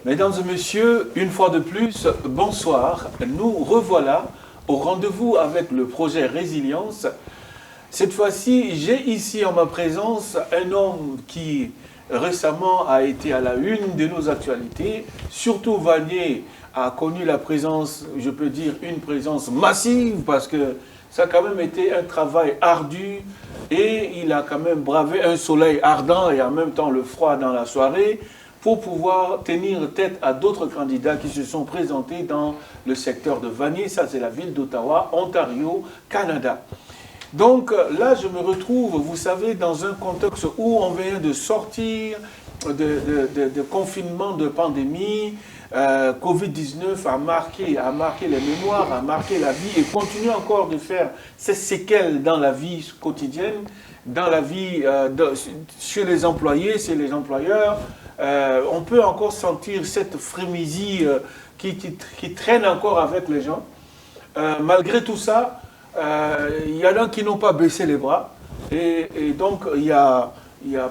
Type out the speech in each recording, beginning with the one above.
Mesdames et messieurs, une fois de plus, bonsoir. Nous revoilà au rendez-vous avec le projet Résilience. Cette fois-ci, j'ai ici en ma présence un homme qui récemment a été à la une de nos actualités. Surtout Vanier a connu la présence, je peux dire une présence massive parce que ça a quand même été un travail ardu et il a quand même bravé un soleil ardent et en même temps le froid dans la soirée pour pouvoir tenir tête à d'autres candidats qui se sont présentés dans le secteur de Vanier. Ça, c'est la ville d'Ottawa, Ontario, Canada. Donc là, je me retrouve, vous savez, dans un contexte où on vient de sortir de confinement, de pandémie. Covid-19 a marqué les mémoires, a marqué la vie et continue encore de faire ses séquelles dans la vie quotidienne, dans la vie chez les employés, chez les employeurs. On peut encore sentir cette frénésie qui traîne encore avec les gens. Malgré tout ça, il y en a qui n'ont pas baissé les bras. Et donc, il y a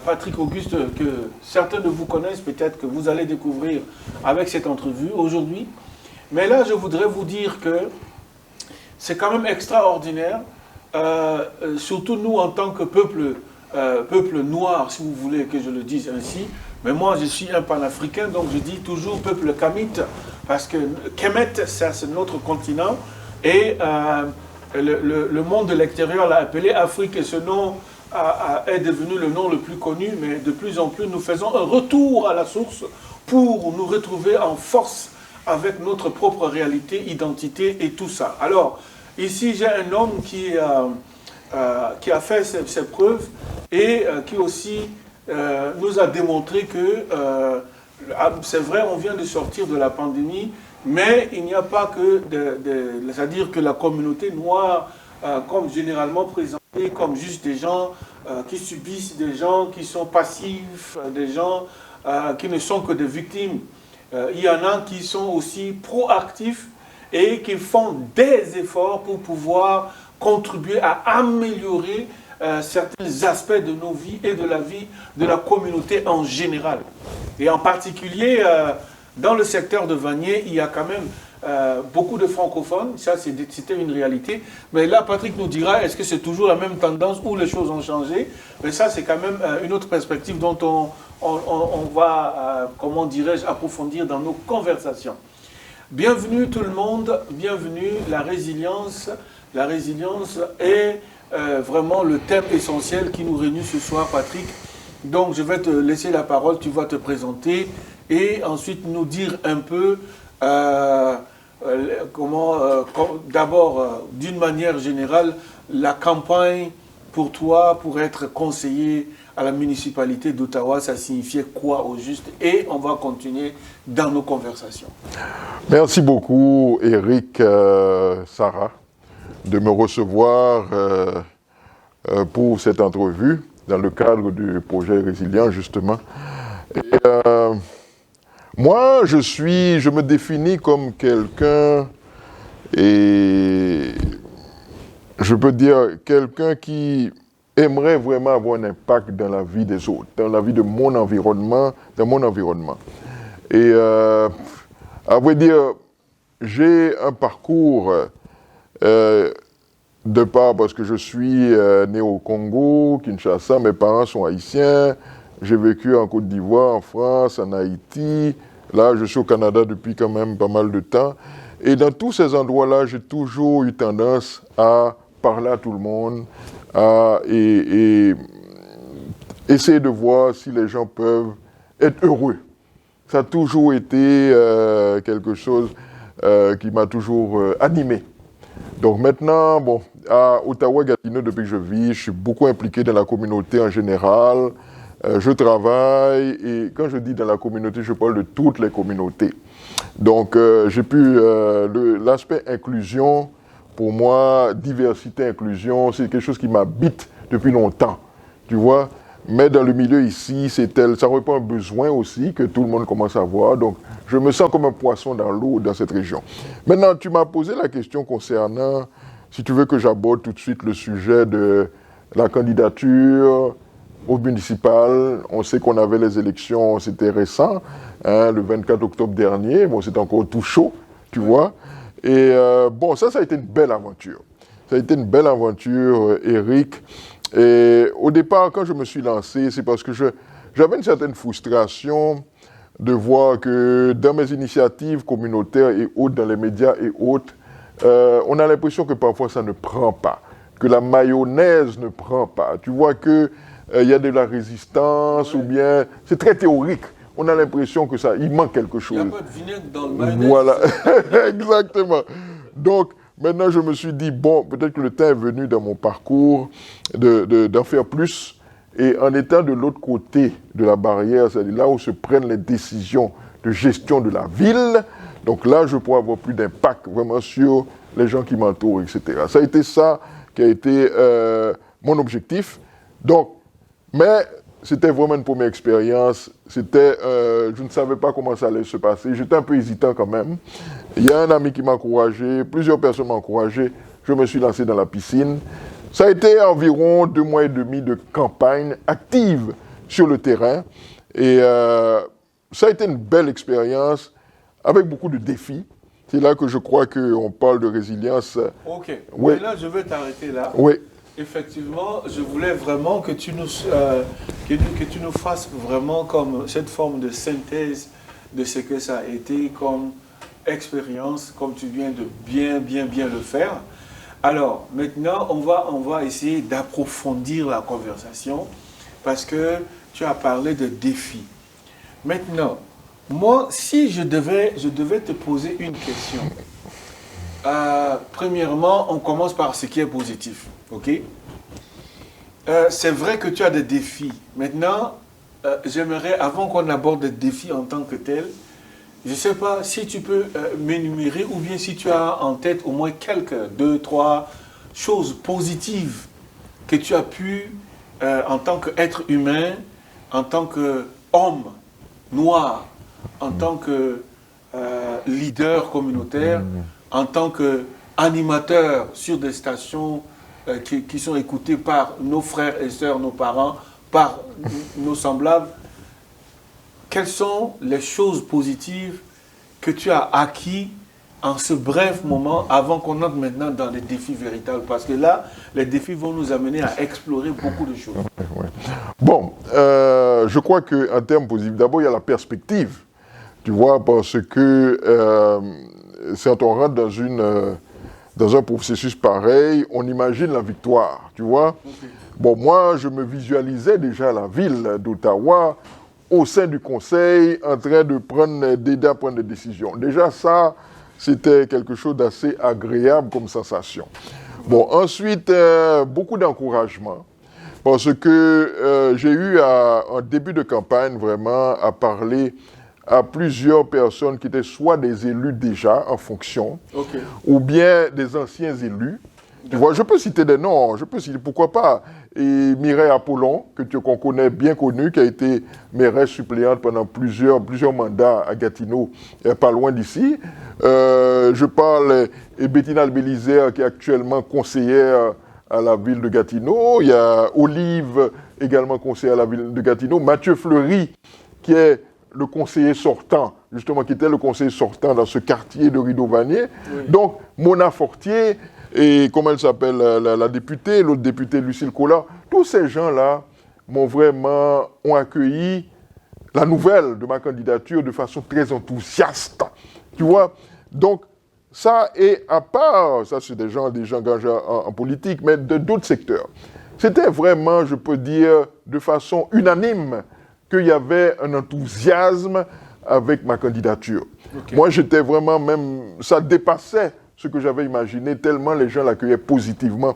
Patrick Auguste, que certains de vous connaissent, peut-être que vous allez découvrir avec cette entrevue aujourd'hui. Mais là, je voudrais vous dire que c'est quand même extraordinaire, surtout nous en tant que peuple noir, si vous voulez que je le dise ainsi. Mais moi, je suis un panafricain, donc je dis toujours peuple kamite, parce que Kemet, c'est notre continent, et le monde de l'extérieur l'a appelé Afrique, et ce nom est devenu le nom le plus connu, mais de plus en plus, nous faisons un retour à la source pour nous retrouver en force avec notre propre réalité, identité et tout ça. Alors, ici, j'ai un homme qui a fait ses preuves et qui aussi nous a démontré que, c'est vrai, on vient de sortir de la pandémie, mais il n'y a pas que, c'est-à-dire que la communauté noire, comme généralement présentée, comme juste des gens qui subissent, des gens qui sont passifs, des gens qui ne sont que des victimes. Il y en a qui sont aussi proactifs et qui font des efforts pour pouvoir contribuer à améliorer certains aspects de nos vies et de la vie de la communauté en général. Et en particulier, dans le secteur de Vanier, il y a quand même beaucoup de francophones, ça c'était une réalité. Mais là, Patrick nous dira, est-ce que c'est toujours la même tendance ou les choses ont changé? Mais ça, c'est quand même une autre perspective dont on va, comment dirais-je, approfondir dans nos conversations. Bienvenue tout le monde, bienvenue. La résilience est vraiment le thème essentiel qui nous réunit ce soir, Patrick. Donc, je vais te laisser la parole, tu vas te présenter et ensuite nous dire un peu d'abord, d'une manière générale, la campagne pour toi, pour être conseiller à la municipalité d'Ottawa, ça signifiait quoi au juste? Et on va continuer dans nos conversations. Merci beaucoup, Eric, Sarah, de me recevoir pour cette entrevue dans le cadre du projet Résilient, justement. Et, moi, je me définis comme quelqu'un, et je peux dire quelqu'un qui aimerait vraiment avoir un impact dans la vie des autres, dans la vie de mon environnement, Et à vrai dire, j'ai un parcours de part parce que je suis né au Congo, Kinshasa, mes parents sont haïtiens, j'ai vécu en Côte d'Ivoire, en France, en Haïti. Là, je suis au Canada depuis quand même pas mal de temps. Et dans tous ces endroits-là, j'ai toujours eu tendance à parler à tout le monde et essayer de voir si les gens peuvent être heureux. Ça a toujours été quelque chose qui m'a toujours animé. Donc maintenant, bon, à Ottawa-Gatineau, depuis que je vis, je suis beaucoup impliqué dans la communauté en général. Je travaille et quand je dis dans la communauté, je parle de toutes les communautés. Donc j'ai pu, l'aspect inclusion, pour moi, diversité, inclusion, c'est quelque chose qui m'habite depuis longtemps, tu vois. Mais dans le milieu ici, ça répond à un besoin aussi que tout le monde commence à voir. Donc je me sens comme un poisson dans l'eau dans cette région. Maintenant, tu m'as posé la question concernant, si tu veux que j'aborde tout de suite le sujet de la candidature au municipal. On sait qu'on avait les élections, c'était récent, hein, le 24 octobre dernier. Bon, c'est encore tout chaud, tu vois. Et bon, ça a été une belle aventure. Ça a été une belle aventure, Eric. Et au départ, quand je me suis lancé, c'est parce que j'avais une certaine frustration de voir que dans mes initiatives communautaires et autres, dans les médias et autres, on a l'impression que parfois ça ne prend pas, que la mayonnaise ne prend pas. Tu vois qu'il y a de la résistance ou bien... C'est très théorique. On a l'impression que il manque quelque chose. Il n'y a pas de vinaigre dans le mayonnaise. Voilà, exactement. Donc, maintenant, je me suis dit, bon, peut-être que le temps est venu dans mon parcours d'en faire plus. Et en étant de l'autre côté de la barrière, c'est-à-dire là où se prennent les décisions de gestion de la ville, donc là, je pourrais avoir plus d'impact vraiment sur les gens qui m'entourent, etc. Ça a été ça qui a été mon objectif. Donc, mais c'était vraiment une première expérience. Je ne savais pas comment ça allait se passer. J'étais un peu hésitant quand même. Il y a un ami qui m'a encouragé, plusieurs personnes m'ont encouragé. Je me suis lancé dans la piscine. Ça a été environ 2 mois et demi de campagne active sur le terrain. Et ça a été une belle expérience avec beaucoup de défis. C'est là que je crois qu'on parle de résilience. Ok. Oui. Mais là, je vais t'arrêter là. Oui. Effectivement, je voulais vraiment que tu nous fasses vraiment comme cette forme de synthèse de ce que ça a été comme expérience, comme tu viens de bien le faire. Alors, maintenant, on va essayer d'approfondir la conversation parce que tu as parlé de défis. Maintenant, moi, si je devais te poser une question, premièrement, on commence par ce qui est positif, ok? C'est vrai que tu as des défis. Maintenant, j'aimerais, avant qu'on aborde des défis en tant que tels, je ne sais pas si tu peux m'énumérer ou bien si tu as en tête au moins quelques 2, 3 choses positives que tu as pu, en tant qu'être humain, en tant qu'homme noir, en tant que leader communautaire, en tant qu'animateur sur des stations qui sont écoutées par nos frères et sœurs, nos parents, par nos semblables. Quelles sont les choses positives que tu as acquis en ce bref moment avant qu'on entre maintenant dans les défis véritables? Parce que là, les défis vont nous amener à explorer beaucoup de choses. Ouais. Bon, je crois qu'en termes positifs, d'abord, il y a la perspective. Tu vois, parce que quand on rentre dans un processus pareil, on imagine la victoire, tu vois. Okay. Bon, moi, je me visualisais déjà la ville d'Ottawa au sein du conseil, en train d'aider à prendre des décisions. Déjà, ça, c'était quelque chose d'assez agréable comme sensation. Bon, ensuite, beaucoup d'encouragement, parce que j'ai eu, en début de campagne, vraiment, à parler à plusieurs personnes qui étaient soit des élus déjà en fonction, okay, ou bien des anciens élus. Tu vois, je peux citer des noms, pourquoi pas. Et Mireille Apollon, qu'on connaît, bien connue, qui a été mairesse suppléante pendant plusieurs mandats à Gatineau, pas loin d'ici. Je parle de Bettina Albélizer, qui est actuellement conseillère à la ville de Gatineau. Il y a Olive, également conseillère à la ville de Gatineau. Mathieu Fleury, qui est le conseiller sortant, justement, qui était le conseiller sortant dans ce quartier de Rideau-Vanier. Oui. Donc, Mona Fortier, et comment elle s'appelle, la députée, l'autre députée, Lucille Collard, tous ces gens-là ont accueilli la nouvelle de ma candidature de façon très enthousiaste. Tu vois? Donc, ça, et à part, ça c'est des gens engagés en politique, mais d'autres secteurs. C'était vraiment, je peux dire, de façon unanime, qu'il y avait un enthousiasme avec ma candidature. Okay. Moi, j'étais vraiment même... Ça dépassait ce que j'avais imaginé, tellement les gens l'accueillaient positivement.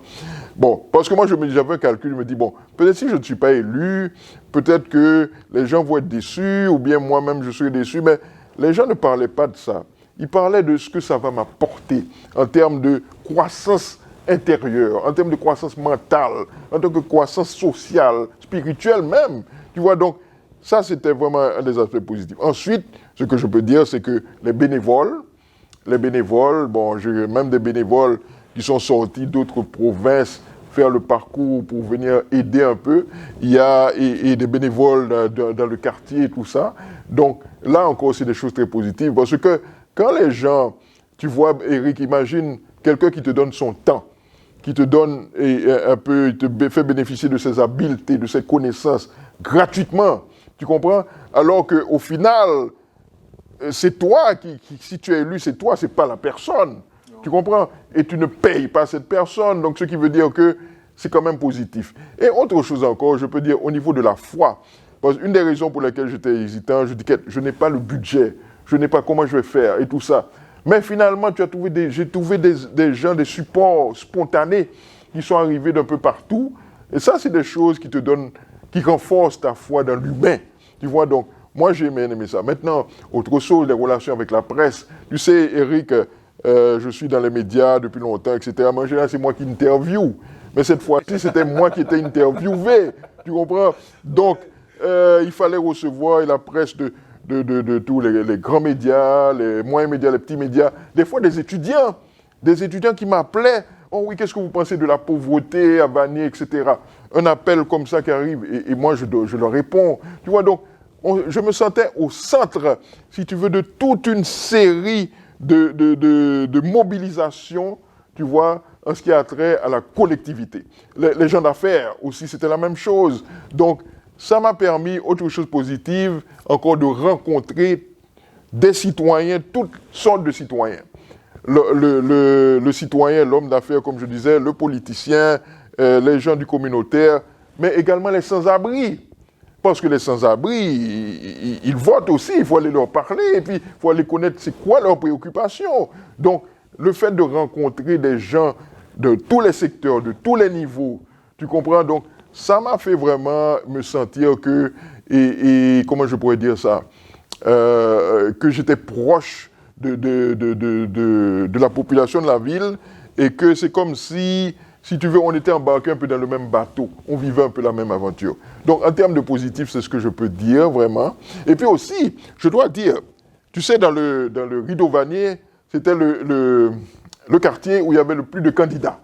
Bon, parce que moi, j'avais un calcul, je me dis, bon, peut-être si je ne suis pas élu, peut-être que les gens vont être déçus, ou bien moi-même, je serai déçu, mais les gens ne parlaient pas de ça. Ils parlaient de ce que ça va m'apporter en termes de croissance intérieure, en termes de croissance mentale, en termes de croissance sociale, spirituelle même. Tu vois, donc, ça, c'était vraiment un des aspects positifs. Ensuite, ce que je peux dire, c'est que les bénévoles, bon, j'ai même des bénévoles qui sont sortis d'autres provinces faire le parcours pour venir aider un peu. Il y a et des bénévoles dans le quartier et tout ça. Donc là encore, c'est des choses très positives parce que quand les gens, tu vois, Eric, imagine quelqu'un qui te donne son temps, qui te donne un peu, il te fait bénéficier de ses habiletés, de ses connaissances gratuitement. Tu comprends? Alors qu'au final, c'est toi si tu es élu, c'est toi, c'est pas la personne. Tu comprends? Et tu ne payes pas cette personne. Donc, ce qui veut dire que c'est quand même positif. Et autre chose encore, je peux dire au niveau de la foi. Parce qu'une des raisons pour lesquelles j'étais hésitant, je dis que je n'ai pas le budget, je n'ai pas comment je vais faire et tout ça. Mais finalement, j'ai trouvé des gens, des supports spontanés qui sont arrivés d'un peu partout. Et ça, c'est des choses qui te donnent, qui renforcent ta foi dans l'humain. Tu vois, donc, moi, j'ai aimé ça. Maintenant, autre chose, les relations avec la presse. Tu sais, Eric, je suis dans les médias depuis longtemps, etc. Mais en général, c'est moi qui interviewe. Mais cette fois-ci, c'était moi qui étais interviewé. Tu comprends? Donc, il fallait recevoir la presse de tous les grands médias, les moyens médias, les petits médias. Des fois, des étudiants qui m'appelaient. Oh oui, qu'est-ce que vous pensez de la pauvreté à Vanier, etc. Un appel comme ça qui arrive et moi, je leur réponds. Tu vois, donc, je me sentais au centre, si tu veux, de toute une série de mobilisation, tu vois, en ce qui a trait à la collectivité. Les gens d'affaires aussi, c'était la même chose. Donc, ça m'a permis, autre chose positive, encore de rencontrer des citoyens, toutes sortes de citoyens. Le citoyen, l'homme d'affaires, comme je disais, le politicien, les gens du communautaire, mais également les sans-abri. Parce que les sans-abri, ils votent aussi, il faut aller leur parler, et puis il faut aller connaître c'est quoi leurs préoccupations. Donc, le fait de rencontrer des gens de tous les secteurs, de tous les niveaux, tu comprends? Donc, ça m'a fait vraiment me sentir que, et comment je pourrais dire ça, que j'étais proche de la population de la ville, et que c'est comme si tu veux, on était embarqué un peu dans le même bateau, on vivait un peu la même aventure. Donc, en termes de positif, c'est ce que je peux dire, vraiment. Et puis aussi, je dois dire, tu sais, dans le Rideau Vanier, c'était le quartier où il y avait le plus de candidats.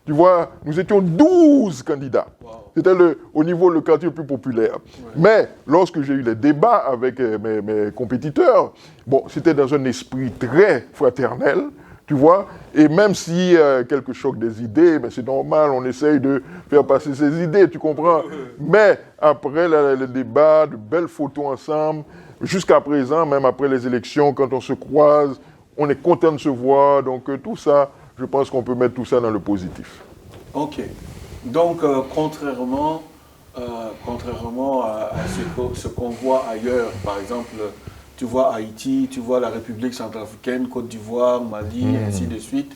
Tu vois, nous étions 12 candidats. Wow. C'était au niveau le quartier le plus populaire. Ouais. Mais lorsque j'ai eu les débats avec mes compétiteurs, bon, c'était dans un esprit très fraternel, tu vois, et même s'il y a quelques chocs des idées, mais c'est normal, on essaye de faire passer ces idées, tu comprends. Mais après le débat, de belles photos ensemble, jusqu'à présent, même après les élections, quand on se croise, on est content de se voir, donc tout ça, je pense qu'on peut mettre tout ça dans le positif. Ok. Donc, contrairement à ce qu'on voit ailleurs, par exemple, tu vois Haïti, tu vois la République centrafricaine, Côte d'Ivoire, Mali, et ainsi de suite,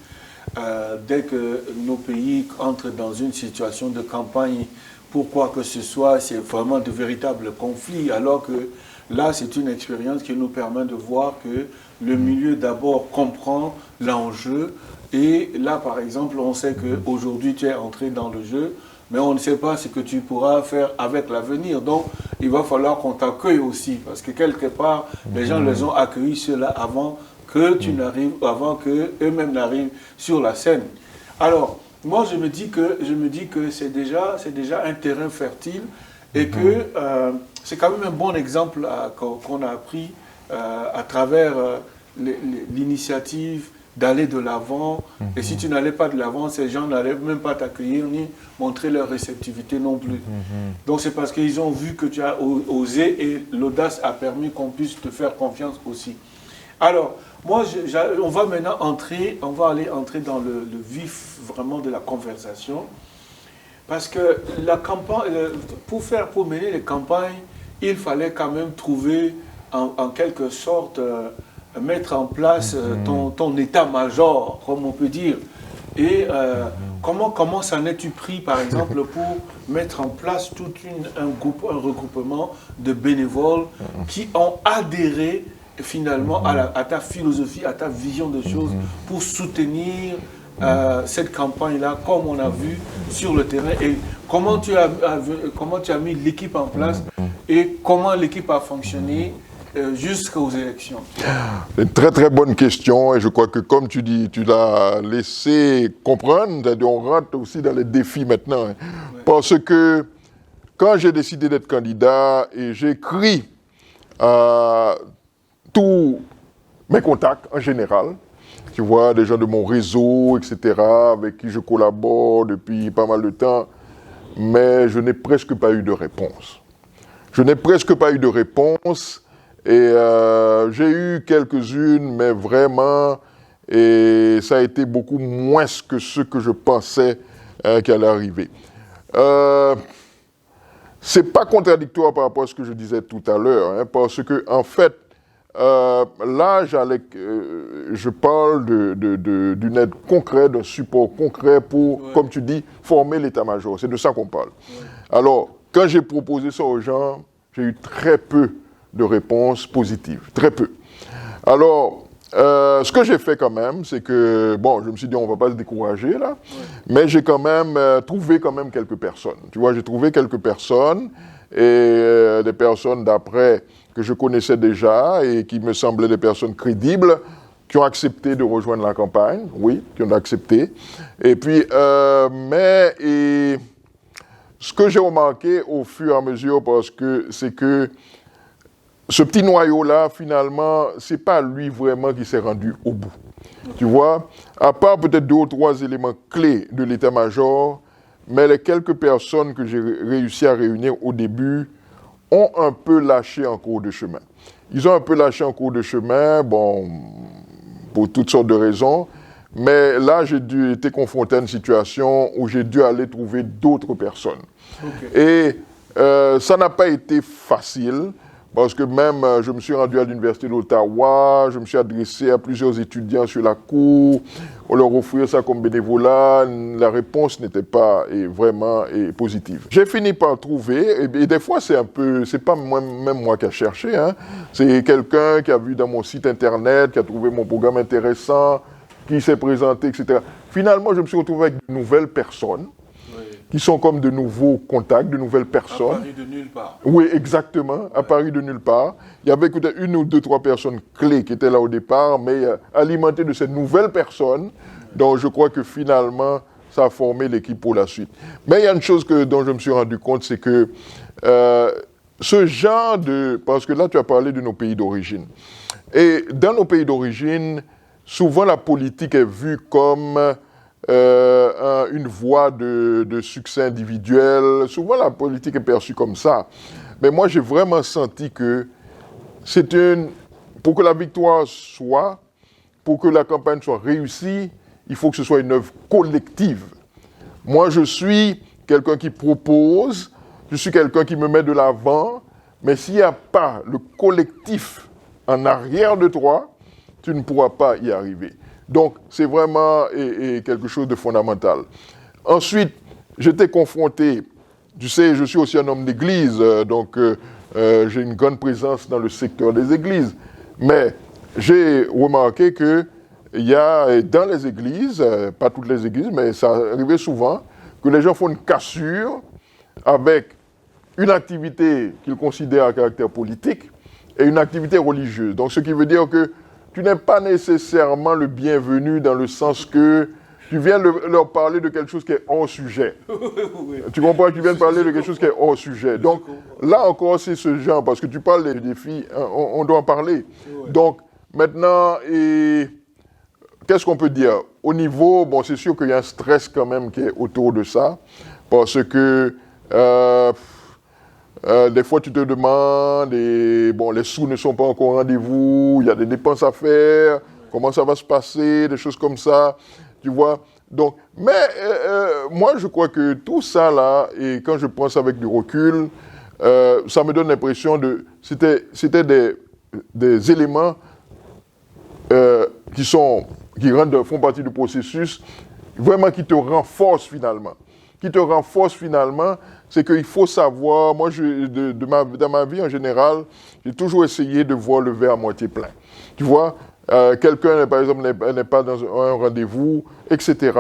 dès que nos pays entrent dans une situation de campagne, pour quoi que ce soit, c'est vraiment de véritables conflits, alors que là, c'est une expérience qui nous permet de voir que le milieu d'abord comprend l'enjeu. Et là, par exemple, on sait qu'aujourd'hui, tu es entré dans le jeu, mais on ne sait pas ce que tu pourras faire avec l'avenir. Donc, il va falloir qu'on t'accueille aussi, parce que quelque part, les gens les ont accueillis ceux-là avant que tu n'arrives, avant qu'eux-mêmes n'arrivent sur la scène. Alors, moi, je me dis que c'est déjà un terrain fertile et que c'est quand même un bon exemple qu'on a appris à travers l'initiative d'aller de l'avant. Et si tu n'allais pas de l'avant, ces gens n'allaient même pas t'accueillir ni montrer leur réceptivité non plus. Donc c'est parce qu'ils ont vu que tu as osé et l'audace a permis qu'on puisse te faire confiance aussi. Alors, moi, on va maintenant aller entrer dans le vif vraiment de la conversation. Parce que la campagne, pour mener les campagnes, il fallait quand même trouver en quelque sorte mettre en place ton état-major, comme on peut dire. Et comment s'en es-tu pris, par exemple, pour mettre en place tout un regroupement de bénévoles qui ont adhéré finalement à ta philosophie, à ta vision de choses pour soutenir cette campagne-là, comme on a vu sur le terrain, et comment tu as mis l'équipe en place et comment l'équipe a fonctionné jusqu'aux élections? C'est une très très bonne question et je crois que comme tu dis, tu l'as laissé comprendre, c'est-à-dire on rentre aussi dans les défis maintenant. Hein. Ouais. Parce que quand j'ai décidé d'être candidat et j'ai écrit à tous mes contacts en général, tu vois, des gens de mon réseau, etc., avec qui je collabore depuis pas mal de temps, mais je n'ai presque pas eu de réponse. Je n'ai presque pas eu de réponse et j'ai eu quelques-unes, mais vraiment, et ça a été beaucoup moins que ce que je pensais qui allait arriver. C'est pas contradictoire par rapport à ce que je disais tout à l'heure, hein, parce que en fait, là, je parle d'une aide concrète, d'un support concret pour, ouais, comme tu dis, former l'état-major. C'est de ça qu'on parle. Ouais. Alors, quand j'ai proposé ça aux gens, j'ai eu très peu de réponses positives, très peu. Alors, ce que j'ai fait quand même, c'est que, bon, je me suis dit, on ne va pas se décourager là, ouais, mais j'ai quand même trouvé quand même quelques personnes. Tu vois, j'ai trouvé quelques personnes, et des personnes d'après que je connaissais déjà et qui me semblaient des personnes crédibles, qui ont accepté de rejoindre la campagne, oui, qui ont accepté. Et puis, ce que j'ai remarqué au fur et à mesure, c'est que ce petit noyau-là, finalement, c'est pas lui vraiment qui s'est rendu au bout. Tu vois, à part peut-être 2 ou 3 éléments clés de l'état-major, mais les quelques personnes que j'ai réussi à réunir au début ont un peu lâché en cours de chemin. Ils ont un peu lâché en cours de chemin, bon, pour toutes sortes de raisons, mais là, j'ai été confronté à une situation où j'ai dû aller trouver d'autres personnes. Okay. Et ça n'a pas été facile, parce que même, je me suis rendu à l'Université d'Ottawa, je me suis adressé à plusieurs étudiants sur la cour, on leur offrait ça comme bénévolat, la réponse n'était pas vraiment positive. J'ai fini par trouver, et des fois c'est pas même moi qui ai cherché, hein, c'est quelqu'un qui a vu dans mon site internet, qui a trouvé mon programme intéressant, qui s'est présenté, etc. Finalement, je me suis retrouvé avec de nouvelles personnes, qui sont comme de nouveaux contacts, de nouvelles personnes. Apparus de nulle part. Oui, exactement, ouais, apparus de nulle part. Il y avait peut-être 1 ou 2, 3 personnes clés qui étaient là au départ, mais alimentées de ces nouvelles personnes, dont je crois que finalement, ça a formé l'équipe pour la suite. Mais il y a une chose dont je me suis rendu compte, c'est que ce genre parce que là, tu as parlé de nos pays d'origine. Et dans nos pays d'origine, souvent la politique est vue comme une voie de succès individuel. Souvent, la politique est perçue comme ça. Mais moi, j'ai vraiment senti que pour que la victoire pour que la campagne soit réussie, il faut que ce soit une œuvre collective. Moi, je suis quelqu'un qui propose, je suis quelqu'un qui me met de l'avant, mais s'il n'y a pas le collectif en arrière de toi, tu ne pourras pas y arriver. Donc, c'est vraiment quelque chose de fondamental. Ensuite, j'étais confronté, tu sais, je suis aussi un homme d'église, donc j'ai une grande présence dans le secteur des églises. Mais j'ai remarqué qu'il y a dans les églises, pas toutes les églises, mais ça arrivait souvent, que les gens font une cassure avec une activité qu'ils considèrent à caractère politique et une activité religieuse. Donc, ce qui veut dire que tu n'es pas nécessairement le bienvenu dans le sens que tu viens leur parler de quelque chose qui est hors sujet. Oui. Tu comprends? Tu viens de parler de quelque chose qui est hors sujet. Donc, là encore, c'est ce genre, parce que tu parles des défis, on doit en parler. Oui. Donc, maintenant, qu'est-ce qu'on peut dire? Au niveau, bon, c'est sûr qu'il y a un stress quand même qui est autour de ça, parce que des fois, tu te demandes, les sous ne sont pas encore au rendez-vous, il y a des dépenses à faire, comment ça va se passer, des choses comme ça, tu vois. Donc, mais moi, je crois que tout ça, là, et quand je pense avec du recul, ça me donne l'impression c'était des éléments qui font partie du processus, vraiment qui te renforcent finalement. C'est qu'il faut savoir, moi, dans ma vie en général, j'ai toujours essayé de voir le verre à moitié plein. Tu vois, quelqu'un, par exemple, n'est pas dans un rendez-vous, etc.,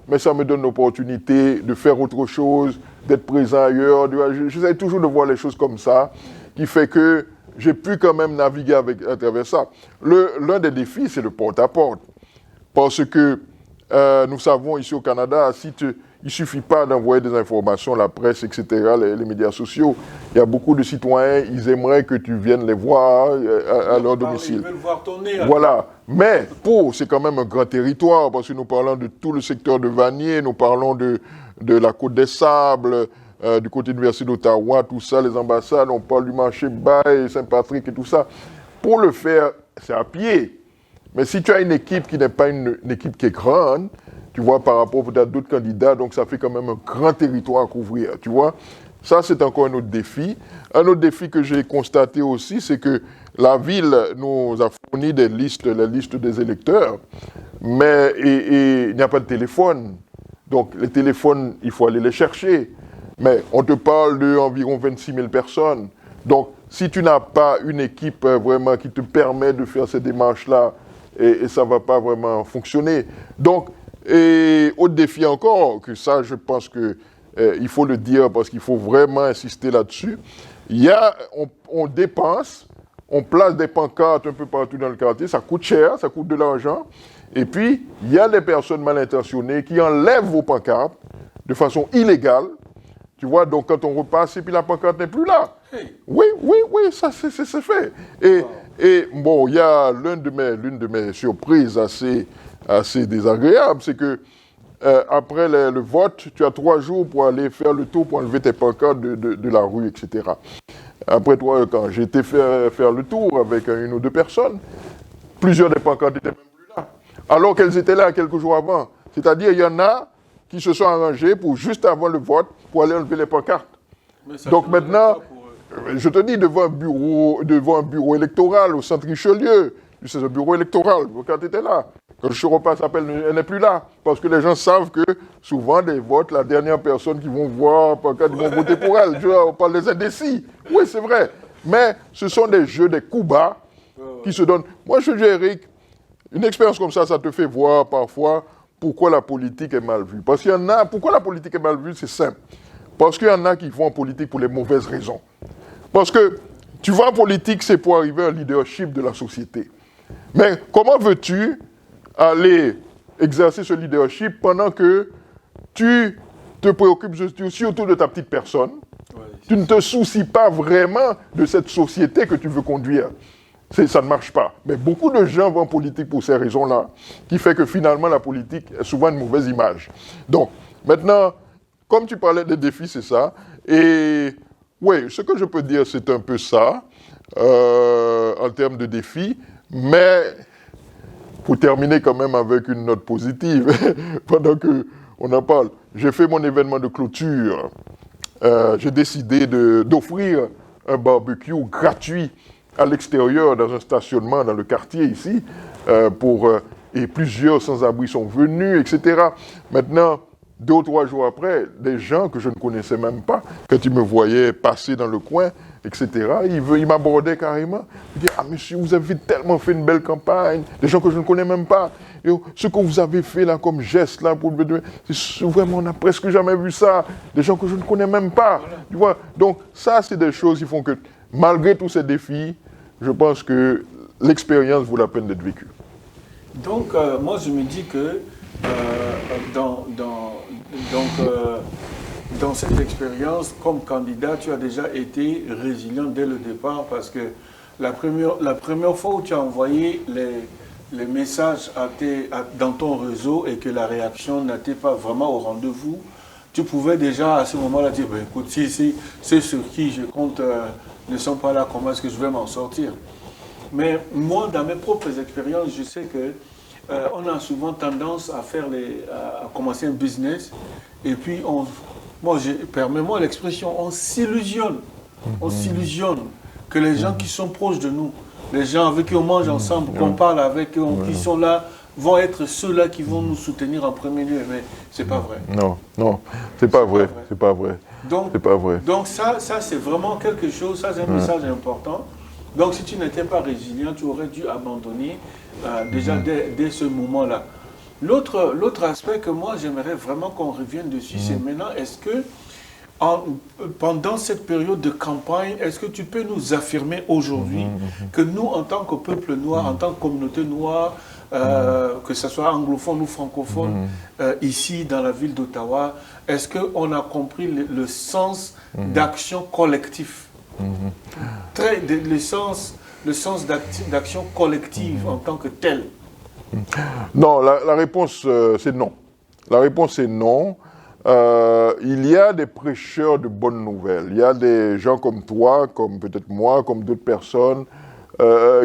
mais ça me donne l'opportunité de faire autre chose, d'être présent ailleurs. J'essaie toujours de voir les choses comme ça, qui fait que j'ai pu quand même naviguer à travers ça. L'un des défis, c'est le porte-à-porte. Parce que nous savons ici au Canada, il ne suffit pas d'envoyer des informations, la presse, etc., les médias sociaux. Il y a beaucoup de citoyens, ils aimeraient que tu viennes les voir à leur domicile. Ils veulent voir ton nez. Voilà. Mais Pau, c'est quand même un grand territoire, parce que nous parlons de tout le secteur de Vanier, nous parlons de la Côte des Sables, du côté de l'Université d'Ottawa, tout ça, les ambassades, on parle du marché Baye, Saint-Patrick et tout ça. Pour le faire, c'est à pied. Mais si tu as une équipe qui n'est pas une équipe qui est grande, tu vois, par rapport peut-être à d'autres candidats, donc ça fait quand même un grand territoire à couvrir, tu vois. Ça, c'est encore un autre défi. Un autre défi que j'ai constaté aussi, c'est que la ville nous a fourni les listes des électeurs, mais il n'y a pas de téléphone. Donc, les téléphones, il faut aller les chercher. Mais on te parle d'environ 26 000 personnes. Donc, si tu n'as pas une équipe vraiment qui te permet de faire ces démarches-là, et ça ne va pas vraiment fonctionner. Donc, et autre défi encore, que ça, je pense que il faut le dire parce qu'il faut vraiment insister là-dessus. On dépense, on place des pancartes un peu partout dans le quartier, ça coûte cher, ça coûte de l'argent. Et puis, il y a des personnes mal intentionnées qui enlèvent vos pancartes de façon illégale. Tu vois, donc quand on repasse et puis la pancarte n'est plus là. Hey. Oui, ça c'est fait. Et bon, il y a l'une de mes surprises assez désagréables, c'est que après le vote, tu as 3 jours pour aller faire le tour, pour enlever tes pancartes de la rue, etc. Après toi, quand j'ai été faire le tour avec une ou deux personnes, plusieurs des pancartes n'étaient même plus là. Alors qu'elles étaient là quelques jours avant. C'est-à-dire, il y en a qui se sont arrangés pour juste avant le vote, pour aller enlever les pancartes. Donc maintenant, je te dis, devant un bureau électoral au centre Richelieu, c'est un bureau électoral, quand tu étais là. Quand le repas s'appelle, elle n'est plus là. Parce que les gens savent que souvent, des votes, la dernière personne qui vont voir, ils vont voter pour elle. On parle des indécis. Oui, c'est vrai. Mais ce sont des jeux, des coups bas qui se donnent. Moi, je dis, Eric, une expérience comme ça te fait voir parfois pourquoi la politique est mal vue. Parce qu'il y en a, pourquoi la politique est mal vue, c'est simple. Parce qu'il y en a qui vont en politique pour les mauvaises raisons. Parce que tu vas en politique, c'est pour arriver à un leadership de la société. Mais comment veux-tu aller exercer ce leadership pendant que tu te préoccupes surtout de ta petite personne? Tu ne te soucies pas vraiment de cette société que tu veux conduire. Ça ne marche pas. Mais beaucoup de gens vont en politique pour ces raisons-là, qui fait que finalement la politique est souvent une mauvaise image. Donc, maintenant, comme tu parlais des défis, c'est ça. Et oui, ce que je peux dire, c'est un peu ça, en termes de défis. Mais, pour terminer quand même avec une note positive, pendant qu'on en parle, j'ai fait mon événement de clôture. J'ai décidé d'offrir un barbecue gratuit à l'extérieur, dans un stationnement dans le quartier ici, et plusieurs sans-abri sont venus, etc. Maintenant, 2 ou 3 jours après, des gens que je ne connaissais même pas, quand ils me voyaient passer dans le coin, etc., ils m'abordaient carrément. Ils disaient, ah monsieur, vous avez tellement fait une belle campagne, des gens que je ne connais même pas. Et ce que vous avez fait là comme geste, là, vraiment, on n'a presque jamais vu ça. Des gens que je ne connais même pas. Voilà. Tu vois? Donc ça, c'est des choses qui font que, malgré tous ces défis, je pense que l'expérience vaut la peine d'être vécue. Donc, moi, je me dis que dans cette expérience, comme candidat, tu as déjà été résilient dès le départ parce que la première fois où tu as envoyé les messages dans ton réseau et que la réaction n'était pas vraiment au rendez-vous, tu pouvais déjà à ce moment-là dire, ben, écoute, si c'est sur qui je compte ne sont pas là, comment est-ce que je vais m'en sortir? Mais moi, dans mes propres expériences, je sais que on a souvent tendance à commencer un business et puis permets-moi l'expression, on s'illusionne. On s'illusionne que les gens qui sont proches de nous, les gens avec qui on mange ensemble, qu'on parle avec eux, qui sont là, vont être ceux-là qui vont nous soutenir en premier lieu. Mais c'est pas vrai. Non, c'est pas vrai. C'est pas vrai. Donc ça c'est vraiment quelque chose, ça c'est un message important. Donc si tu n'étais pas résilient, tu aurais dû abandonner déjà dès ce moment-là. L'autre aspect que moi j'aimerais vraiment qu'on revienne dessus, c'est maintenant, est-ce que pendant cette période de campagne, est-ce que tu peux nous affirmer aujourd'hui que nous, en tant que peuple noir, en tant que communauté noire, que ce soit anglophone ou francophone, ici dans la ville d'Ottawa, est-ce qu'on a compris le sens d'action collective, le sens d'action collective en tant que tel? Non, la réponse c'est non. La réponse est non. Il y a des prêcheurs de bonnes nouvelles. Il y a des gens comme toi, comme peut-être moi, comme d'autres personnes,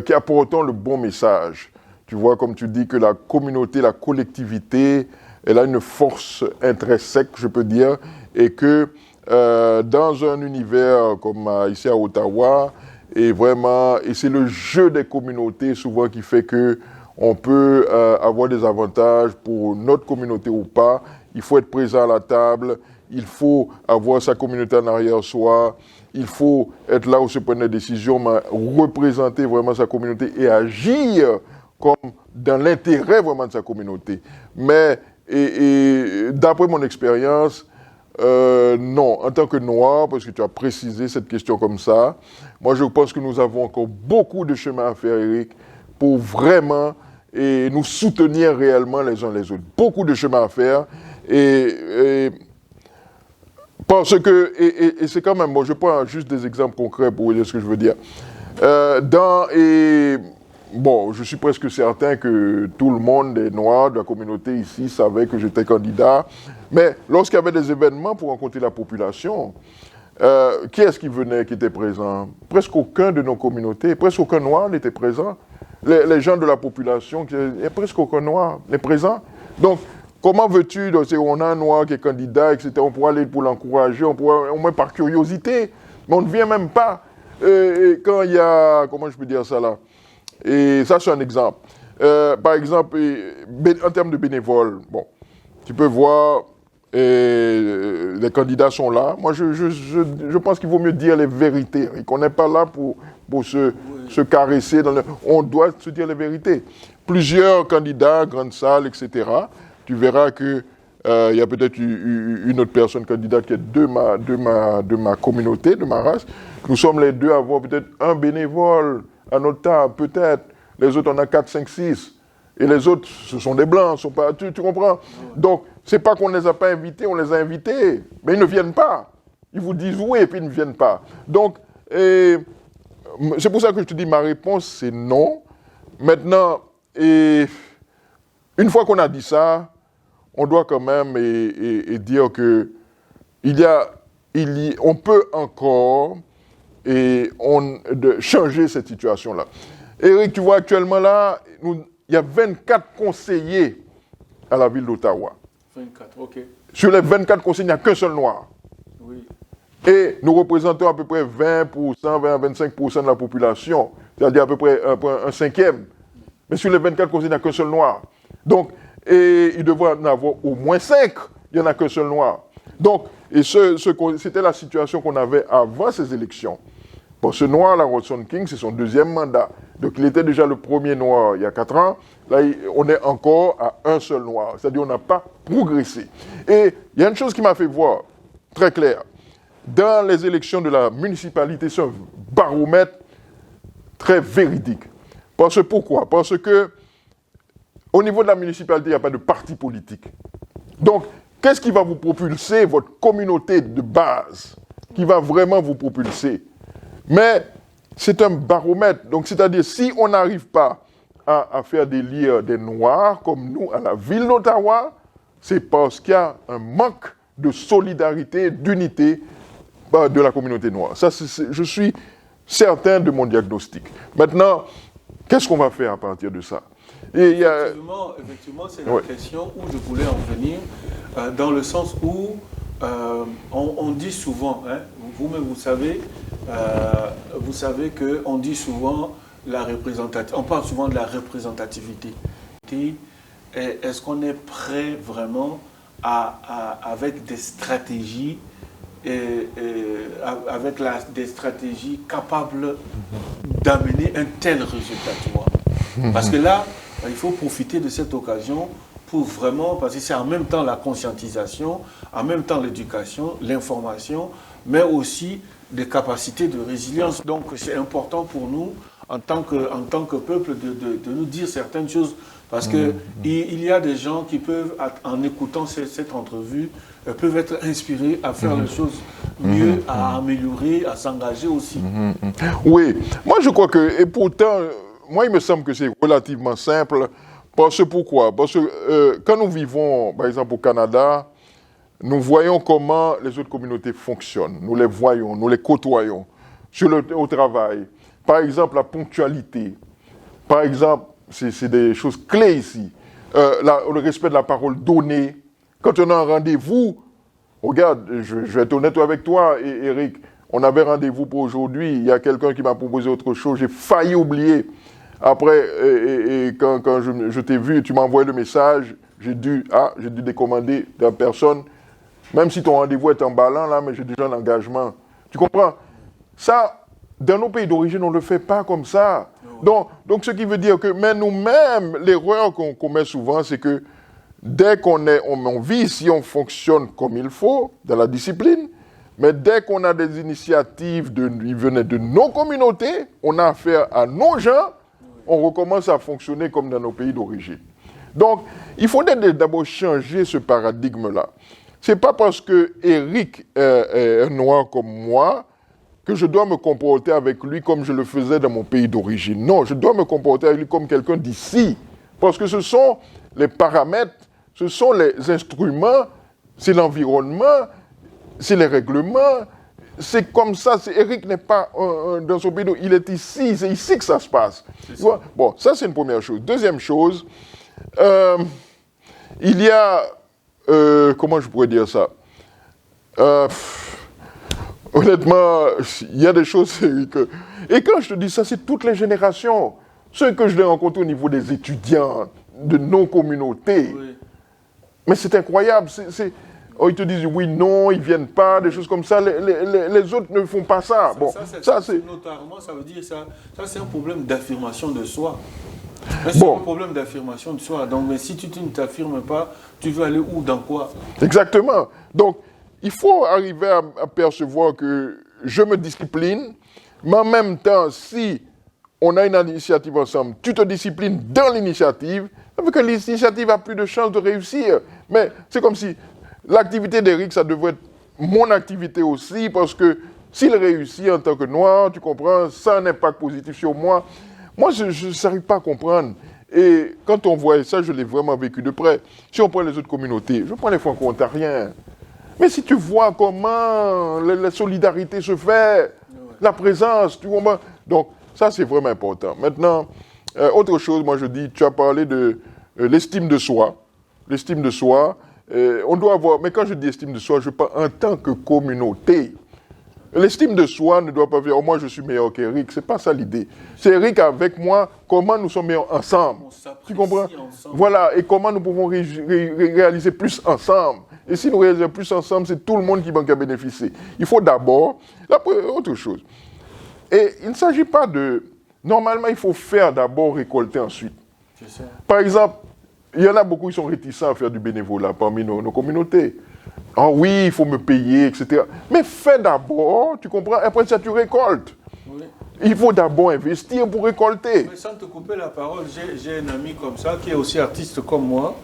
qui apportent le bon message. Tu vois, comme tu dis, que la communauté, la collectivité, elle a une force intrinsèque, je peux dire, et que dans un univers comme ici à Ottawa, et c'est le jeu des communautés souvent qui fait que on peut avoir des avantages pour notre communauté ou pas. Il faut être présent à la table, il faut avoir sa communauté en arrière-soi, il faut être là où se prennent les décisions, mais représenter vraiment sa communauté et agir comme dans l'intérêt vraiment de sa communauté. Mais d'après mon expérience, non, en tant que noir, parce que tu as précisé cette question comme ça, moi je pense que nous avons encore beaucoup de chemin à faire, Eric, pour vraiment nous soutenir réellement les uns les autres. Beaucoup de chemin à faire. Parce que, et c'est quand même, bon, je prends juste des exemples concrets pour vous dire ce que je veux dire. Bon, je suis presque certain que tout le monde, les Noirs de la communauté ici, savait que j'étais candidat. Mais lorsqu'il y avait des événements pour rencontrer la population, qui est-ce qui venait, qui était présent? Presque aucun de nos communautés, presque aucun Noir n'était présent. Les gens de la population, il n'y a presque aucun Noir n'est présent. Donc, comment veux-tu, on a un Noir qui est candidat, etc., on pourra aller pour l'encourager, on pourra, au moins par curiosité, mais on ne vient même pas. Quand il y a, comment je peux dire ça là? Et ça, c'est un exemple. Par exemple, en termes de bénévoles, bon, tu peux voir, les candidats sont là. Moi, je pense qu'il vaut mieux dire les vérités. Et qu'on n'est pas là pour se caresser. On doit se dire les vérités. Plusieurs candidats, grande salle, etc. Tu verras que il y a peut-être une autre personne candidate qui est de ma communauté, de ma race. Nous sommes les deux à avoir peut-être un bénévole à notre table, peut-être. Les autres, on a 4, 5, 6. Et les autres, ce sont des blancs, sont pas, tu comprends? Donc, c'est pas qu'on ne les a pas invités, on les a invités. Mais ils ne viennent pas. Ils vous disent oui et puis ils ne viennent pas. Donc, c'est pour ça que je te dis, ma réponse, c'est non. Maintenant, une fois qu'on a dit ça, on doit quand même dire que on peut encore changer cette situation-là. Eric, tu vois, actuellement là, il y a 24 conseillers à la ville d'Ottawa. 24, ok. Sur les 24 conseillers, il n'y a qu'un seul noir. Oui. Et nous représentons à peu près 20%, 20 à 25% de la population, c'est-à-dire à peu près un cinquième. Mais sur les 24 conseillers, il n'y a qu'un seul noir. Donc, il devrait en avoir au moins 5, il n'y en a qu'un seul noir. Donc, c'était la situation qu'on avait avant ces élections. Bon, ce noir-là, Rodson King, c'est son deuxième mandat. Donc, il était déjà le premier noir il y a 4 ans. Là, on est encore à un seul noir. C'est-à-dire qu'on n'a pas progressé. Et il y a une chose qui m'a fait voir, très clair. Dans les élections de la municipalité, c'est un baromètre très véridique. Pourquoi? Parce que au niveau de la municipalité, il n'y a pas de parti politique. Donc, qu'est-ce qui va vous propulser, votre communauté de base, qui va vraiment vous propulser? Mais c'est un baromètre. Donc, c'est-à-dire, si on n'arrive pas à faire d'élire des Noirs comme nous à la ville d'Ottawa, c'est parce qu'il y a un manque de solidarité, d'unité de la communauté noire. Ça, je suis certain de mon diagnostic. Maintenant, qu'est-ce qu'on va faire à partir de ça? Effectivement, c'est la question où je voulais en venir, dans le sens où on dit souvent, hein, vous-même vous savez qu'on dit souvent on parle souvent de la représentativité. Est-ce qu'on est prêt vraiment avec des stratégies, des stratégies capables d'amener un tel résultat, tu vois? Parce que là, il faut profiter de cette occasion pour vraiment, parce que c'est en même temps la conscientisation, en même temps l'éducation, l'information, mais aussi des capacités de résilience. Donc c'est important pour nous, en tant que peuple, de nous dire certaines choses, parce qu'il y a des gens qui peuvent, en écoutant cette entrevue, peuvent être inspirés à faire les choses mieux, à améliorer, à s'engager aussi. Oui, moi je crois que, et pourtant, moi il me semble que c'est relativement simple. Pourquoi? Parce que quand nous vivons, par exemple au Canada, nous voyons comment les autres communautés fonctionnent. Nous les voyons, nous les côtoyons au travail. Par exemple, la ponctualité. Par exemple, c'est des choses clés ici. Le respect de la parole donnée. Quand on a un rendez-vous, regarde, je vais être honnête avec toi, Eric, on avait rendez-vous pour aujourd'hui. Il y a quelqu'un qui m'a proposé autre chose. J'ai failli oublier. Après, quand je t'ai vu, tu m'as envoyé le message. J'ai dû décommander la personne. Même si ton rendez-vous est emballant, là, mais j'ai déjà un engagement. Tu comprends? Ça, dans nos pays d'origine, on ne le fait pas comme ça. Donc, ce qui veut dire que, mais nous-mêmes, l'erreur qu'on commet souvent, c'est que dès on vit ici, on fonctionne comme il faut, dans la discipline, mais dès qu'on a des initiatives qui venaient de nos communautés, on a affaire à nos gens, on recommence à fonctionner comme dans nos pays d'origine. Donc, il faudrait d'abord changer ce paradigme-là. Ce n'est pas parce que Eric est noir comme moi que je dois me comporter avec lui comme je le faisais dans mon pays d'origine. Non, je dois me comporter avec lui comme quelqu'un d'ici. Parce que ce sont les paramètres, ce sont les instruments, c'est l'environnement, c'est les règlements. C'est comme ça. Eric n'est pas dans son pays, il est ici. C'est ici que ça se passe. Bon, ça c'est une première chose. Deuxième chose, il y a... comment je pourrais dire ça? Honnêtement, il y a des choses que... Et quand je te dis ça, c'est toutes les générations. Ceux que je l'ai rencontrés au niveau des étudiants, de nos communautés. Oui. Mais c'est incroyable. Ils te disent oui, non, ils ne viennent pas, des choses comme ça. Les autres ne font pas ça. Ça, c'est notamment, ça veut dire ça c'est un problème d'affirmation de soi. C'est un problème d'affirmation de soi. Donc, mais si tu ne t'affirmes pas, tu veux aller où, dans quoi? Exactement. Donc, il faut arriver à percevoir que je me discipline, mais en même temps, si on a une initiative ensemble, tu te disciplines dans l'initiative, ça veut que l'initiative a plus de chances de réussir. Mais c'est comme si l'activité d'Eric, ça devrait être mon activité aussi, parce que s'il réussit en tant que noir, tu comprends, ça a un impact positif sur moi. Moi, je n'arrive pas à comprendre. Et quand on voit ça, je l'ai vraiment vécu de près. Si on prend les autres communautés, je prends les franco-ontariens. Mais si tu vois comment la solidarité se fait, la présence, tu comprends. Donc, ça, c'est vraiment important. Maintenant, autre chose, moi, je dis, tu as parlé de l'estime de soi. L'estime de soi, on doit avoir... Mais quand je dis estime de soi, je parle en tant que communauté. L'estime de soi ne doit pas dire « Oh, moi, je suis meilleur qu'Eric ». Ce n'est pas ça l'idée. C'est Eric avec moi, comment nous sommes meilleurs ensemble. Tu comprends? Ensemble. Voilà, et comment nous pouvons réaliser plus ensemble. Et si nous réalisons plus ensemble, c'est tout le monde qui va bénéficier. Il faut d'abord... Autre chose. Et il ne s'agit pas de... Normalement, il faut faire d'abord, récolter ensuite. C'est ça. Par exemple, il y en a beaucoup qui sont réticents à faire du bénévolat parmi nos communautés. Ah oui, il faut me payer, etc. Mais fais d'abord, tu comprends, après ça tu récoltes. Oui. Il faut d'abord investir pour récolter. Mais sans te couper la parole, j'ai un ami comme ça, qui est aussi artiste comme moi.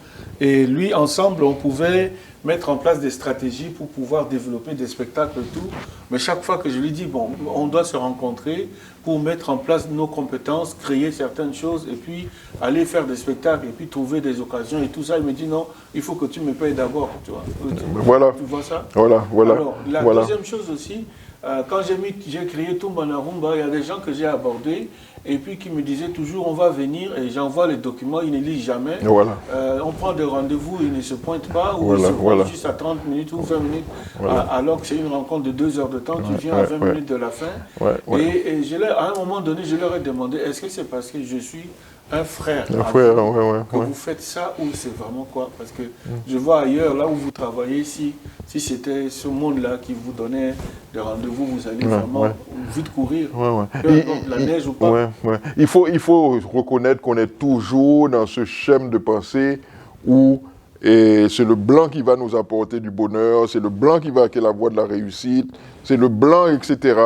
Et lui, ensemble, on pouvait mettre en place des stratégies pour pouvoir développer des spectacles et tout. Mais chaque fois que je lui dis, bon, on doit se rencontrer pour mettre en place nos compétences, créer certaines choses et puis aller faire des spectacles et puis trouver des occasions et tout ça, il me dit non, il faut que tu me payes d'abord, tu vois. Voilà. Tu vois ça? Voilà. Alors, la deuxième chose aussi, quand j'ai créé Tumba Rumba, il y a des gens que j'ai abordés et puis qui me disaient toujours on va venir et j'envoie les documents, ils ne lisent jamais. Voilà. On prend des rendez-vous, ils ne se pointent pas ou ils se pointent juste à 30 minutes ou 20 minutes alors que c'est une rencontre de 2 heures de temps, tu viens à 20 minutes de la fin. Et à un moment donné, je leur ai demandé est-ce que c'est parce que je suis un frère que vous faites ça ou c'est vraiment quoi? Parce que je vois ailleurs, là où vous travaillez, si c'était ce monde-là qui vous donnait des rendez-vous, vous allez vraiment vite courir. La neige ou pas. Il faut reconnaître qu'on est toujours dans ce schéma de pensée où et c'est le blanc qui va nous apporter du bonheur, c'est le blanc qui est la voie de la réussite, c'est le blanc, etc.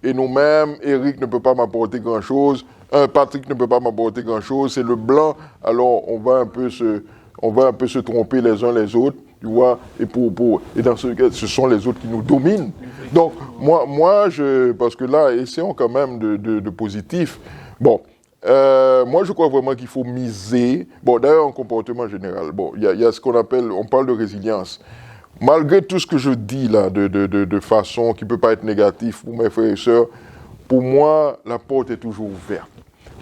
Et nous-mêmes, Eric ne peut pas m'apporter grand-chose, Patrick ne peut pas m'apporter grand-chose, c'est le blanc, alors on va un peu se tromper les uns les autres, tu vois, et dans ce cas, ce sont les autres qui nous dominent. Donc, parce que là, essayons quand même de positif. Bon, moi, je crois vraiment qu'il faut miser. Bon, d'ailleurs, en comportement général, bon, il y a ce qu'on appelle, on parle de résilience. Malgré tout ce que je dis là, de façon qui ne peut pas être négative pour mes frères et sœurs, pour moi, la porte est toujours ouverte.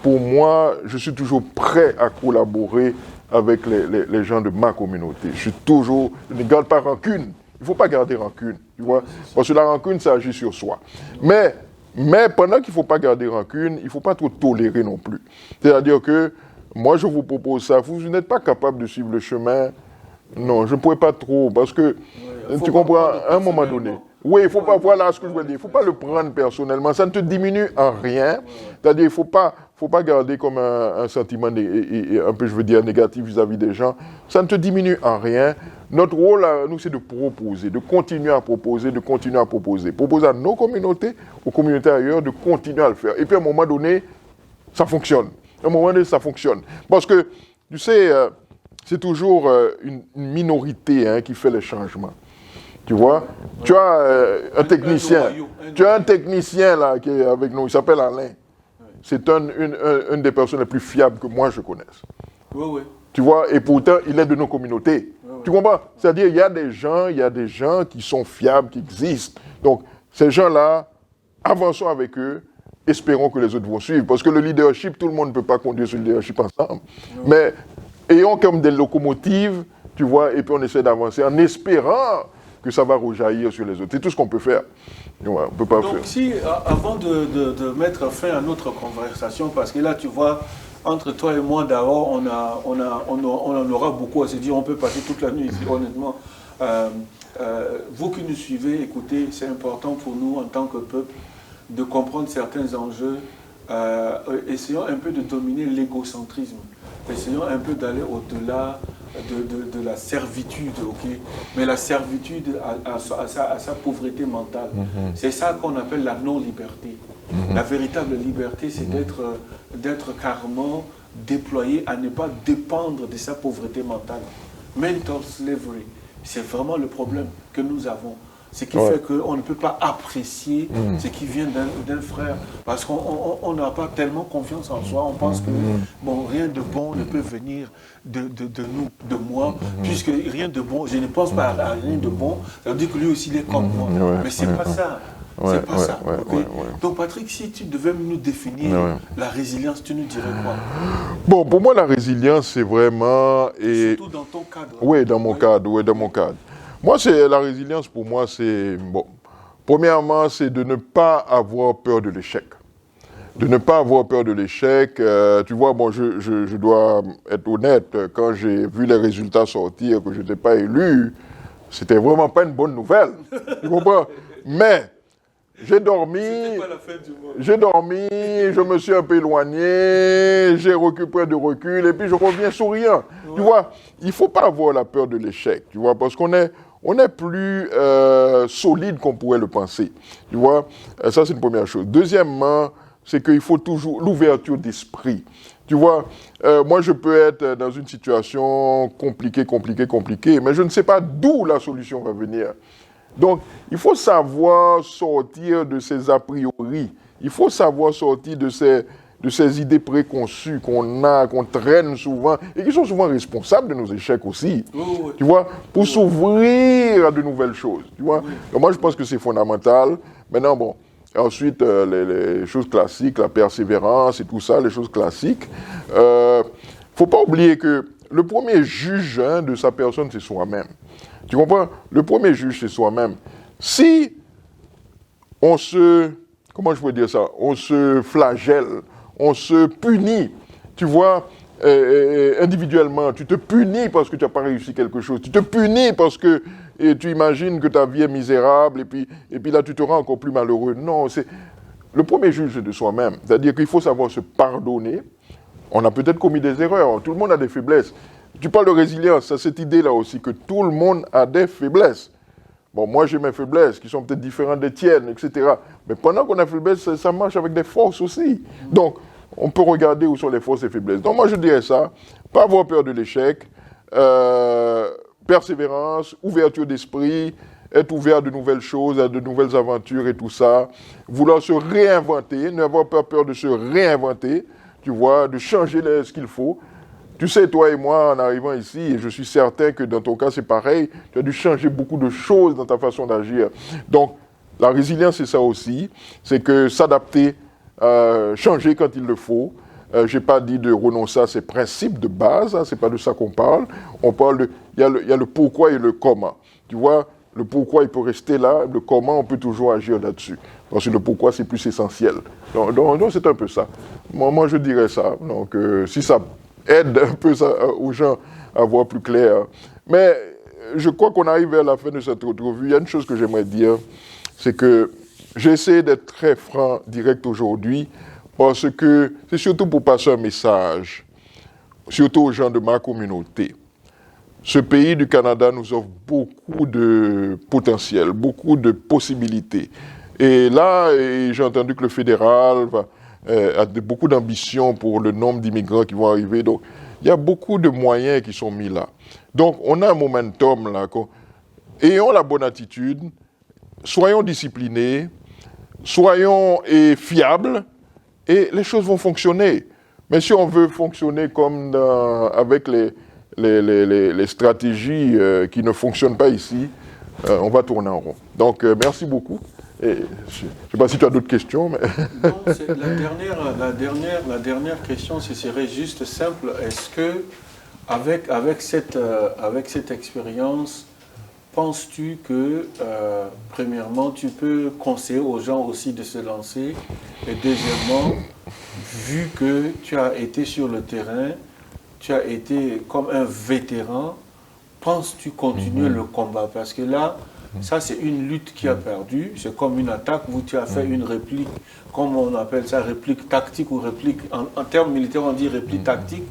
Pour moi, je suis toujours prêt à collaborer avec les gens de ma communauté. Je ne garde pas rancune. Il ne faut pas garder rancune, tu vois, parce que la rancune, ça agit sur soi. Mais pendant qu'il ne faut pas garder rancune, il ne faut pas trop tolérer non plus. C'est-à-dire que, moi, je vous propose ça. Vous n'êtes pas capable de suivre le chemin. Non, je ne pourrais pas trop, parce que, tu comprends, à un moment donné. Oui, il ne faut pas, voilà ce que je veux dire, il ne faut pas le prendre personnellement. Ça ne te diminue en rien. C'est-à-dire, il ne faut pas garder comme un sentiment, un peu, je veux dire, négatif vis-à-vis des gens. Ça ne te diminue en rien. Notre rôle, nous, c'est de proposer, de continuer à proposer, de continuer à proposer. Proposer à nos communautés, aux communautés ailleurs, de continuer à le faire. Et puis, à un moment donné, ça fonctionne. À un moment donné, ça fonctionne. Parce que, tu sais, c'est toujours une minorité qui fait les changements. Tu vois, tu as un technicien. Tu as un technicien là qui est avec nous, il s'appelle Alain. C'est une des personnes les plus fiables que moi je connaisse. Oui, oui. Tu vois, et pourtant, il est de nos communautés. Tu comprends? C'est-à-dire, il y a des gens qui sont fiables, qui existent. Donc, ces gens-là, avançons avec eux, espérons que les autres vont suivre. Parce que le leadership, tout le monde ne peut pas conduire ce leadership ensemble. Mais ayons comme des locomotives, tu vois, et puis on essaie d'avancer en espérant que ça va rejaillir sur les autres. C'est tout ce qu'on peut faire. Ouais, on peut pas Donc, faire. si, avant de mettre fin à notre conversation, parce que là, tu vois, entre toi et moi, d'abord, on en aura beaucoup à se dire. On peut passer toute la nuit ici, honnêtement. Vous qui nous suivez, écoutez, c'est important pour nous, en tant que peuple, de comprendre certains enjeux. Essayons un peu de dominer l'égocentrisme. Essayons un peu d'aller au-delà de la servitude, ok? Mais la servitude à sa pauvreté mentale. C'est ça qu'on appelle la non-liberté. La véritable liberté, c'est d'être carrément déployé à ne pas dépendre de sa pauvreté mentale. Mental slavery, c'est vraiment le problème que nous avons. Ce qui fait qu'on ne peut pas apprécier ce qui vient d'un frère. Parce qu'on n'a pas tellement confiance en soi. On pense que bon, rien de bon ne peut venir de nous, de moi. Puisque rien de bon, je ne pense pas à rien de bon. Ça veut dire que lui aussi, il est comme moi. Mais ce n'est pas ça. C'est pas ça. Donc Patrick, si tu devais nous définir la résilience, tu nous dirais quoi? Bon, pour moi, la résilience, c'est vraiment... Surtout dans ton cadre. Oui, dans mon cadre. Moi, la résilience, pour moi, c'est... Bon, premièrement, c'est de ne pas avoir peur de l'échec. De ne pas avoir peur de l'échec. Tu vois, bon, je dois être honnête, quand j'ai vu les résultats sortir, que je n'étais pas élu, c'était vraiment pas une bonne nouvelle. Tu comprends? Mais... J'ai dormi, je me suis un peu éloigné, j'ai récupéré de recul et puis je reviens souriant. Tu vois, il ne faut pas avoir la peur de l'échec, tu vois, parce qu'on est plus solide qu'on pourrait le penser. Tu vois, ça c'est une première chose. Deuxièmement, c'est qu'il faut toujours l'ouverture d'esprit. Tu vois, moi je peux être dans une situation compliquée, mais je ne sais pas d'où la solution va venir. Donc, il faut savoir sortir de ces a priori. Il faut savoir sortir de ces idées préconçues qu'on traîne souvent et qui sont souvent responsables de nos échecs aussi. Tu vois, pour s'ouvrir à de nouvelles choses. Tu vois. Donc, moi, je pense que c'est fondamental. Maintenant, bon, ensuite, les choses classiques, la persévérance et tout ça, les choses classiques. Faut pas oublier que le premier juge de sa personne, c'est soi-même. Tu comprends? Le premier juge, c'est soi-même. Si on comment je peux dire ça? On se flagelle, on se punit, tu vois, individuellement. Tu te punis parce que tu n'as pas réussi quelque chose. Tu te punis parce que tu imagines que ta vie est misérable et puis là, tu te rends encore plus malheureux. Non, c'est le premier juge de soi-même. C'est-à-dire qu'il faut savoir se pardonner. On a peut-être commis des erreurs. Tout le monde a des faiblesses. tu parles de résilience, c'est cette idée-là aussi, que tout le monde a des faiblesses. Bon, moi j'ai mes faiblesses qui sont peut-être différentes des tiennes, etc. Mais pendant qu'on a des faiblesses, ça marche avec des forces aussi. Donc, on peut regarder où sont les forces et les faiblesses. Donc moi je dirais ça, pas avoir peur de l'échec, persévérance, ouverture d'esprit, être ouvert à de nouvelles choses, à de nouvelles aventures et tout ça. Vouloir se réinventer, n'avoir pas peur de se réinventer, tu vois, de changer ce qu'il faut. Tu sais, toi et moi, en arrivant ici, et je suis certain que dans ton cas, c'est pareil, tu as dû changer beaucoup de choses dans ta façon d'agir. Donc, la résilience, c'est ça aussi, c'est que s'adapter, changer quand il le faut. Je n'ai pas dit de renoncer à ses principes de base, hein, ce n'est pas de ça qu'on parle. On parle de, il y a le pourquoi et le comment. Tu vois, le pourquoi, il peut rester là, le comment, on peut toujours agir là-dessus. Parce que le pourquoi, c'est plus essentiel. Donc c'est un peu ça. Moi, je dirais ça. Donc, si ça aide un peu ça, aux gens à voir plus clair. Mais je crois qu'on arrive vers la fin de cette entrevue. Il y a une chose que j'aimerais dire, c'est que j'ai essayé d'être très franc, direct aujourd'hui, parce que c'est surtout pour passer un message, surtout aux gens de ma communauté. Ce pays du Canada nous offre beaucoup de potentiel, beaucoup de possibilités. Et là, j'ai entendu que le fédéral a beaucoup d'ambition pour le nombre d'immigrants qui vont arriver. Donc, il y a beaucoup de moyens qui sont mis là. Donc, on a un momentum là. Ayons la bonne attitude, soyons disciplinés, soyons fiables, et les choses vont fonctionner. Mais si on veut fonctionner comme avec les stratégies qui ne fonctionnent pas ici, on va tourner en rond. Donc, merci beaucoup. Et je ne sais pas si tu as d'autres questions. Mais... Non, la dernière question, ce serait juste simple. Est-ce que, avec cette expérience, penses-tu que, premièrement, tu peux conseiller aux gens aussi de se lancer? Et deuxièmement, vu que tu as été sur le terrain, tu as été comme un vétéran, penses-tu continuer le combat? Parce que là, ça c'est une lutte qui a perdu, c'est comme une attaque où tu as fait une réplique, comme on appelle ça, réplique tactique ou réplique, en termes militaires on dit réplique tactique,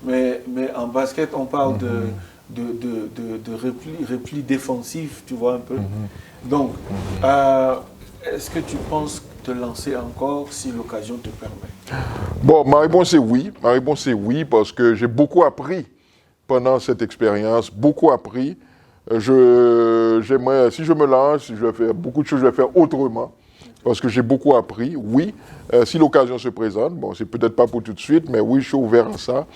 mais en basket on parle de repli défensif, tu vois un peu. Donc, est-ce que tu penses te lancer encore si l'occasion te permet? Bon, ma réponse est oui. Ma réponse est oui parce que j'ai beaucoup appris pendant cette expérience, beaucoup appris. J'aimerais, si je me lance, je vais faire beaucoup de choses, je vais faire autrement parce que j'ai beaucoup appris. Oui, si l'occasion se présente, bon, c'est peut-être pas pour tout de suite, mais oui, je suis ouvert à ça.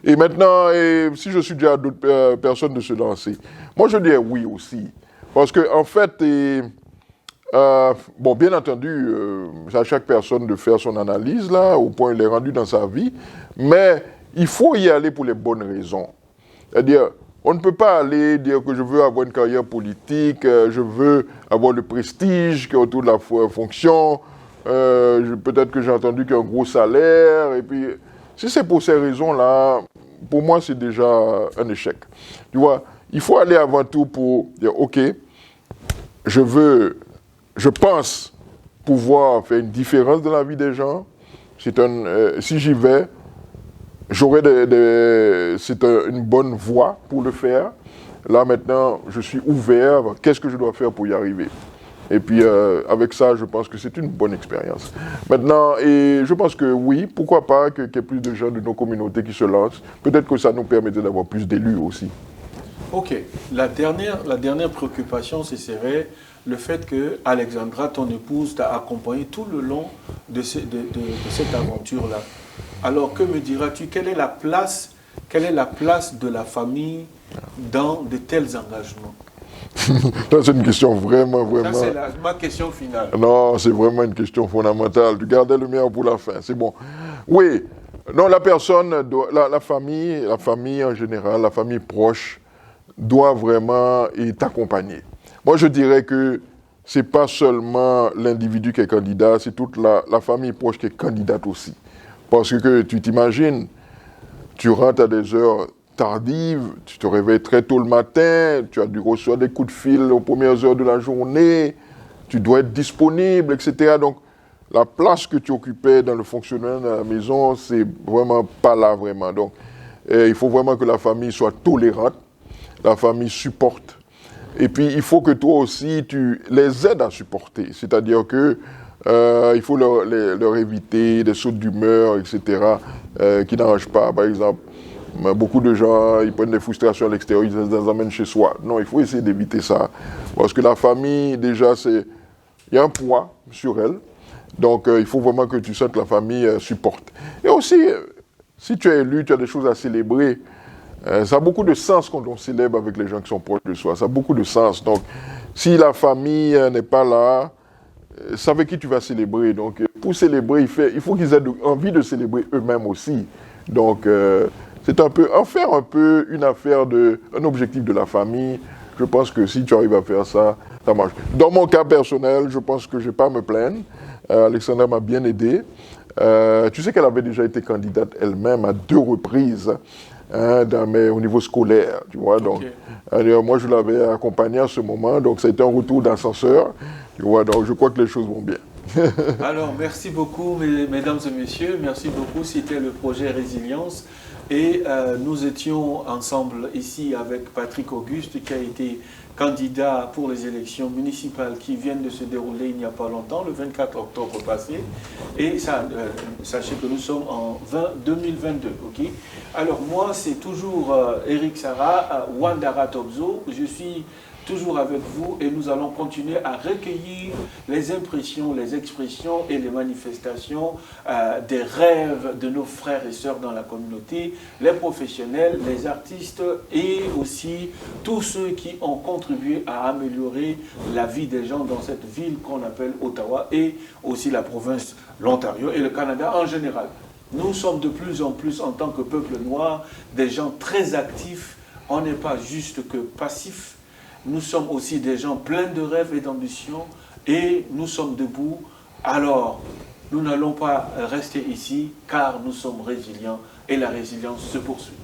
Et maintenant, si je suis déjà à d'autres personnes de se lancer, moi je dirais oui aussi. Parce que, en fait, bon, bien entendu, c'est à chaque personne de faire son analyse, là, au point où il est rendu dans sa vie, mais il faut y aller pour les bonnes raisons. C'est-à-dire, on ne peut pas aller dire que je veux avoir une carrière politique, je veux avoir le prestige qui est autour de la fonction, peut-être que j'ai entendu qu'il y a un gros salaire, et puis, si c'est pour ces raisons-là, pour moi, c'est déjà un échec. Tu vois, il faut aller avant tout pour dire, OK, je pense pouvoir faire une différence dans la vie des gens. Si j'y vais, c'est une bonne voie pour le faire. Là, maintenant, je suis ouvert. Qu'est-ce que je dois faire pour y arriver? Et puis, avec ça, je pense que c'est une bonne expérience. Maintenant, et je pense que oui, pourquoi pas qu'il y ait plus de gens de nos communautés qui se lancent. Peut-être que ça nous permettrait d'avoir plus d'élus aussi. Ok. La dernière préoccupation, ce serait le fait que Alexandra, ton épouse, t'a accompagné tout le long de cette aventure-là. Alors, que me diras-tu? Quelle est la place de la famille dans de tels engagements? C'est une question vraiment... Ça, c'est ma question finale. Non, c'est vraiment une question fondamentale. Tu gardais le meilleur pour la fin, c'est bon. Oui, non, la personne, la famille en général, la famille proche, doit vraiment t'accompagner. Moi, je dirais que ce n'est pas seulement l'individu qui est candidat, c'est toute la famille proche qui est candidate aussi. Parce que tu t'imagines, tu rentres à des heures tardives, tu te réveilles très tôt le matin, tu as dû recevoir des coups de fil aux premières heures de la journée, tu dois être disponible, etc. Donc, la place que tu occupais dans le fonctionnement de la maison, c'est vraiment pas là, vraiment. Donc, Et il faut vraiment que la famille soit tolérante, la famille supporte. Et puis, il faut que toi aussi, tu les aides à supporter. C'est-à-dire que il faut leur éviter des sautes d'humeur, etc., qui n'arrangent pas. Par exemple, beaucoup de gens, ils prennent des frustrations à l'extérieur, ils les amènent chez soi. Non, il faut essayer d'éviter ça. Parce que la famille, déjà, il y a un poids sur elle. Donc, il faut vraiment que tu sentes que la famille supporte. Et aussi, si tu es élu, tu as des choses à célébrer. Ça a beaucoup de sens quand on célèbre avec les gens qui sont proches de soi. Ça a beaucoup de sens. Donc, si la famille n'est pas là, c'est avec qui tu vas célébrer. Donc, pour célébrer, il faut qu'ils aient envie de célébrer eux-mêmes aussi. Donc, c'est en faire un peu une affaire un objectif de la famille. Je pense que si tu arrives à faire ça, ça marche. Dans mon cas personnel, je pense que je ne vais pas me plaindre. Alexandra m'a bien aidé. Tu sais qu'elle avait déjà été candidate elle-même à 2 reprises au niveau scolaire, tu vois. Donc, moi, je l'avais accompagnée à ce moment. Donc, ça a été un retour d'ascenseur. Tu vois, donc je crois que les choses vont bien. Alors, merci beaucoup, mesdames et messieurs. Merci beaucoup. C'était le projet Résilience. Et nous étions ensemble ici avec Patrick Auguste, qui a été candidat pour les élections municipales qui viennent de se dérouler il n'y a pas longtemps, le 24 octobre passé. Et sachez que nous sommes en 2022. Okay. Alors, moi, c'est toujours Eric Sarah, Wandara Tobzo. Je suis toujours avec vous et nous allons continuer à recueillir les impressions, les expressions et les manifestations des rêves de nos frères et sœurs dans la communauté, les professionnels, les artistes et aussi tous ceux qui ont contribué à améliorer la vie des gens dans cette ville qu'on appelle Ottawa et aussi la province, l'Ontario et le Canada en général. Nous sommes de plus en plus en tant que peuple noir des gens très actifs, on n'est pas juste que passifs. Nous sommes aussi des gens pleins de rêves et d'ambitions et nous sommes debout. Alors, nous n'allons pas rester ici car nous sommes résilients et la résilience se poursuit.